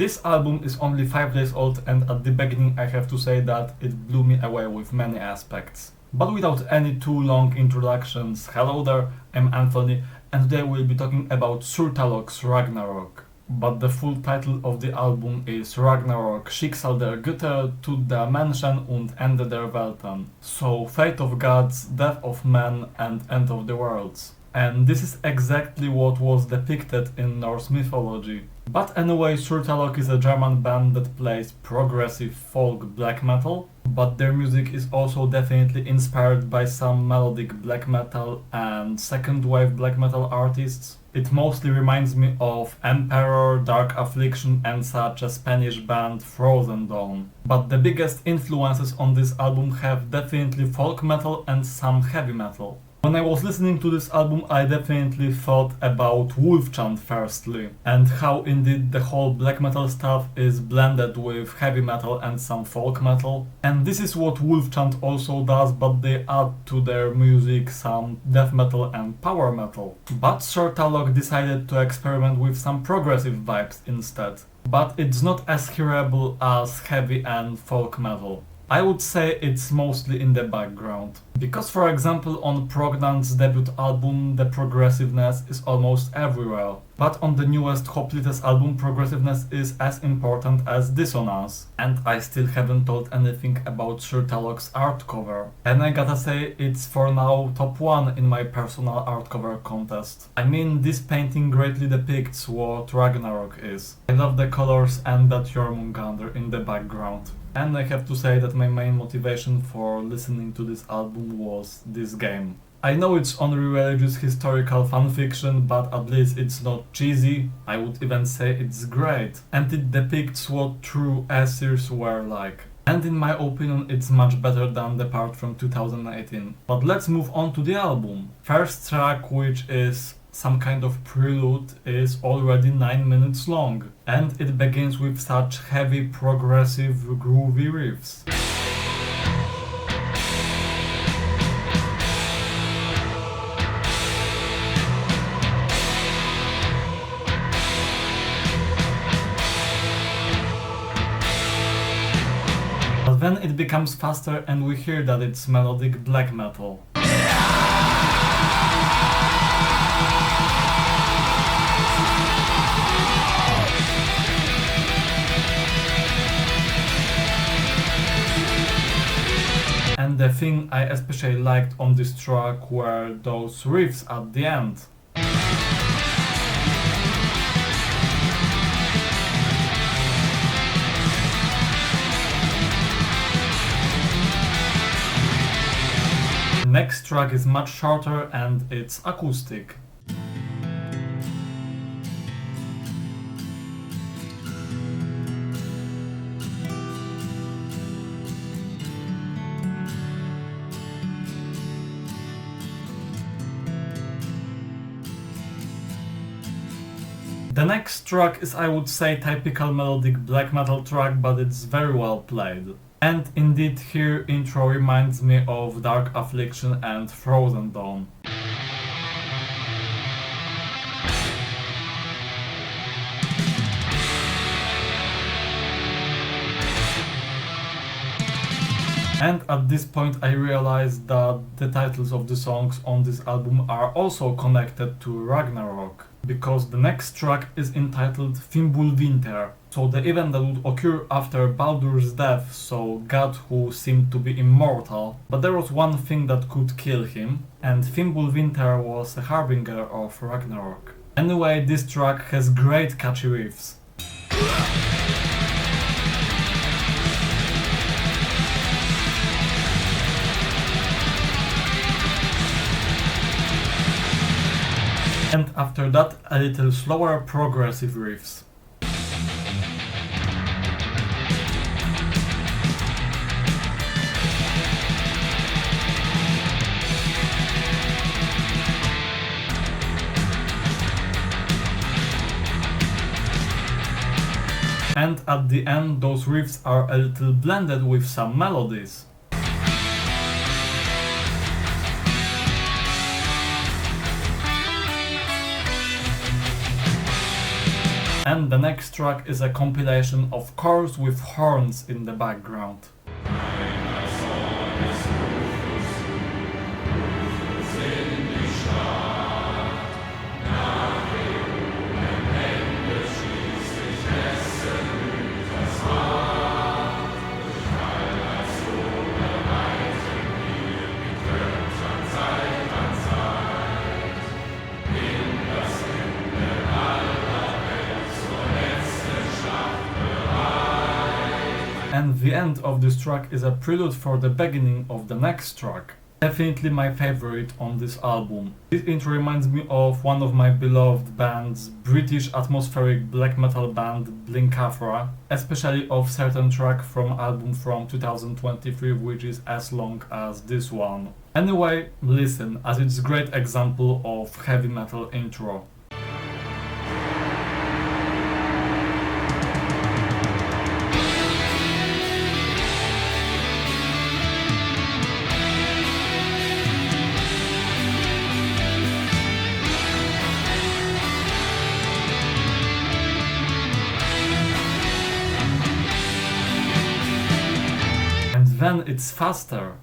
This album is only 5 days old, and at the beginning I have to say that it blew me away with many aspects. But without any too long introductions, hello there, I'm Anthony, and today we'll be talking about Surtalog's Ragnarok. But the full title of the album is Ragnarok, Schicksal der Götter, Tod der Menschen und Ende der Welten. So, fate of gods, death of men, and end of the worlds. And this is exactly what was depicted in Norse mythology. But anyway, Surtalog is a German band that plays progressive folk black metal, but their music is also definitely inspired by some melodic black metal and second wave black metal artists. It mostly reminds me of Emperor, Dark Affliction and such a Spanish band Frozen Dawn. But the biggest influences on this album have definitely folk metal and some heavy metal. When I was listening to this album, I definitely thought about Wolfchant firstly, and how indeed the whole black metal stuff is blended with heavy metal and some folk metal. And this is what Wolfchant also does, but they add to their music some death metal and power metal. But Surtalog decided to experiment with some progressive vibes instead. But it's not as hearable as heavy and folk metal. I would say it's mostly in the background. Because for example on Prognant's debut album the progressiveness is almost everywhere. But on the newest Hoplites album progressiveness is as important as dissonance. And I still haven't told anything about Surtalog's art cover. And I gotta say it's for now top 1 in my personal art cover contest. I mean, this painting greatly depicts what Ragnarok is. I love the colors and that Jormungandr in the background. And I have to say that my main motivation for listening to this album was this game. I know it's only religious historical fanfiction, but at least it's not cheesy, I would even say it's great. And it depicts what true Aesirs were like. And in my opinion it's much better than the part from 2018. But let's move on to the album. First track, which is some kind of prelude, is already 9 minutes long, and it begins with such heavy, progressive, groovy riffs. But then it becomes faster and we hear that it's melodic black metal. And the thing I especially liked on this track were those riffs at the end. The next track is much shorter and it's acoustic. The next track is, I would say, typical melodic black metal track, but it's very well played. And indeed here intro reminds me of Dark Affliction and Frozen Dawn. And at this point I realized that the titles of the songs on this album are also connected to Ragnarok, because the next track is entitled Fimbulvinter, so the event that would occur after Baldur's death, so god who seemed to be immortal, but there was one thing that could kill him, and Fimbulvinter was a harbinger of Ragnarok. Anyway, this track has great catchy riffs. And after that, a little slower progressive riffs. And at the end, those riffs are a little blended with some melodies. And the next track is a compilation of chorus with horns in the background. And the end of this track is a prelude for the beginning of the next track. Definitely my favorite on this album. This intro reminds me of one of my beloved bands, British atmospheric black metal band Blinkafra, especially of certain track from album from 2023 which is as long as this one. Anyway, listen, as it's a great example of heavy metal intro. Then it's faster.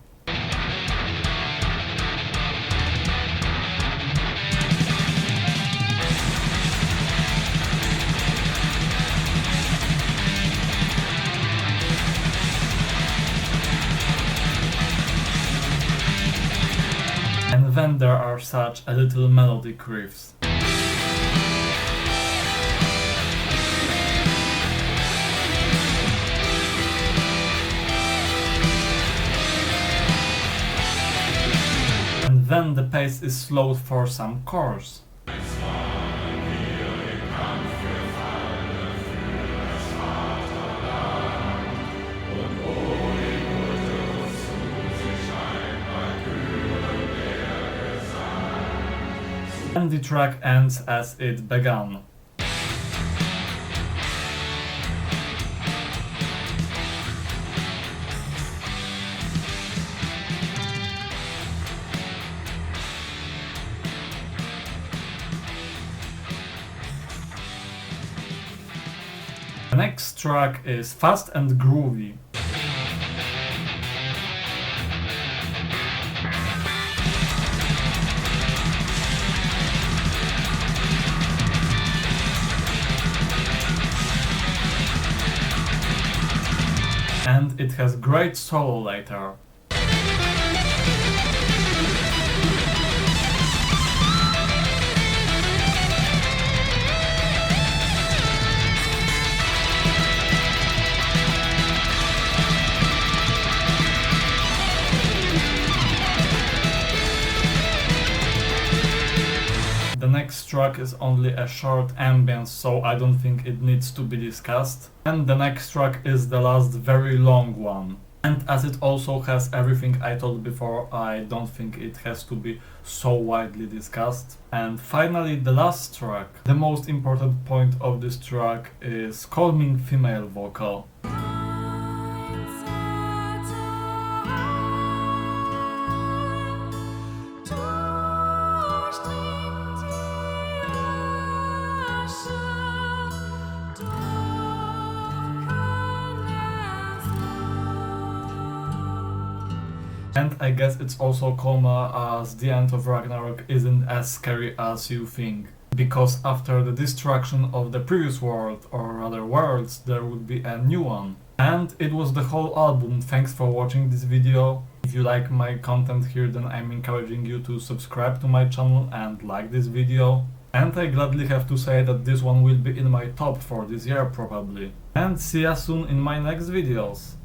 And then there are such a little melodic riffs. And then the pace is slowed for some chorus. And the track ends as it began. The next track is fast and groovy. And it has great solo later. The next track is only a short ambience, so I don't think it needs to be discussed. And the next track is the last very long one. And as it also has everything I told before, I don't think it has to be so widely discussed. And finally, the last track. The most important point of this track is calming female vocal. And I guess it's also calmer as the end of Ragnarok isn't as scary as you think. Because after the destruction of the previous world, or rather worlds, there would be a new one. And it was the whole album. Thanks for watching this video. If you like my content here, then I'm encouraging you to subscribe to my channel and like this video. And I gladly have to say that this one will be in my top for this year probably. And see ya soon in my next videos.